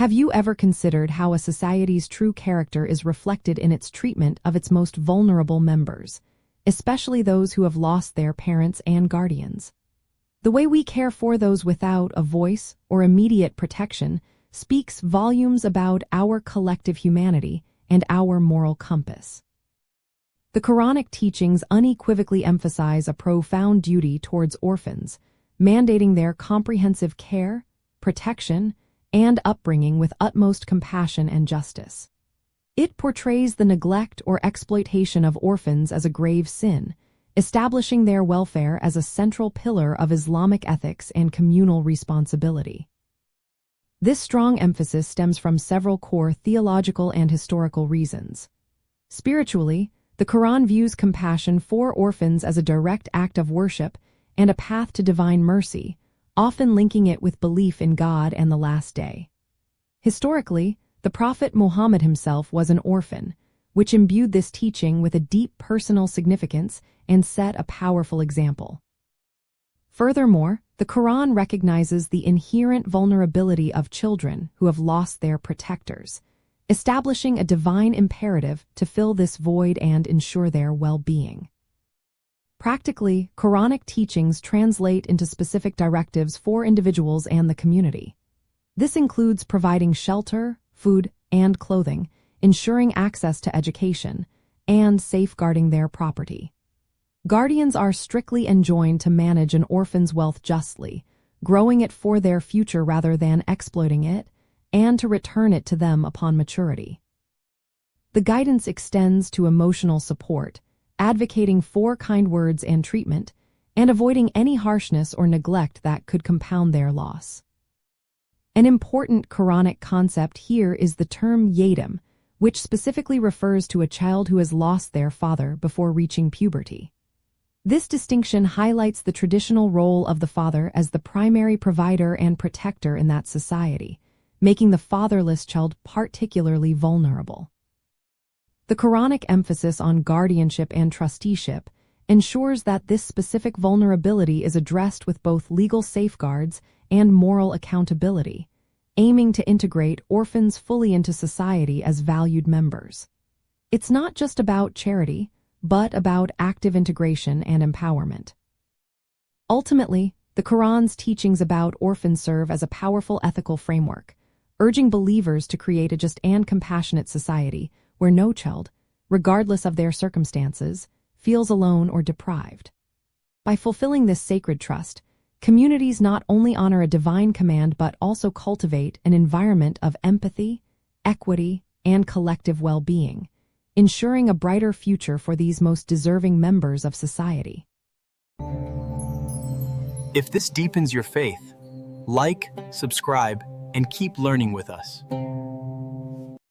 Have you ever considered how a society's true character is reflected in its treatment of its most vulnerable members, especially those who have lost their parents and guardians? The way we care for those without a voice or immediate protection speaks volumes about our collective humanity and our moral compass. The Quranic teachings unequivocally emphasize a profound duty towards orphans, mandating their comprehensive care, protection, and upbringing with utmost compassion and justice. It portrays the neglect or exploitation of orphans as a grave sin, establishing their welfare as a central pillar of Islamic ethics and communal responsibility. This strong emphasis stems from several core theological and historical reasons. Spiritually, the Quran views compassion for orphans as a direct act of worship and a path to divine mercy, often linking it with belief in God and the Last Day. Historically, the Prophet Muhammad himself was an orphan, which imbued this teaching with a deep personal significance and set a powerful example. Furthermore, the Quran recognizes the inherent vulnerability of children who have lost their protectors, establishing a divine imperative to fill this void and ensure their well-being. Practically, Quranic teachings translate into specific directives for individuals and the community. This includes providing shelter, food, and clothing, ensuring access to education, and safeguarding their property. Guardians are strictly enjoined to manage an orphan's wealth justly, growing it for their future rather than exploiting it, and to return it to them upon maturity. The guidance extends to emotional support, advocating for kind words and treatment, and avoiding any harshness or neglect that could compound their loss. An important Quranic concept here is the term yatim, which specifically refers to a child who has lost their father before reaching puberty. This distinction highlights the traditional role of the father as the primary provider and protector in that society, making the fatherless child particularly vulnerable. The Quranic emphasis on guardianship and trusteeship ensures that this specific vulnerability is addressed with both legal safeguards and moral accountability, aiming to integrate orphans fully into society as valued members. It's not just about charity, but about active integration and empowerment. Ultimately, the Quran's teachings about orphans serve as a powerful ethical framework, urging believers to create a just and compassionate society where no child, regardless of their circumstances, feels alone or deprived. By fulfilling this sacred trust, communities not only honor a divine command but also cultivate an environment of empathy, equity, and collective well-being, ensuring a brighter future for these most deserving members of society. If this deepens your faith, like, subscribe, and keep learning with us.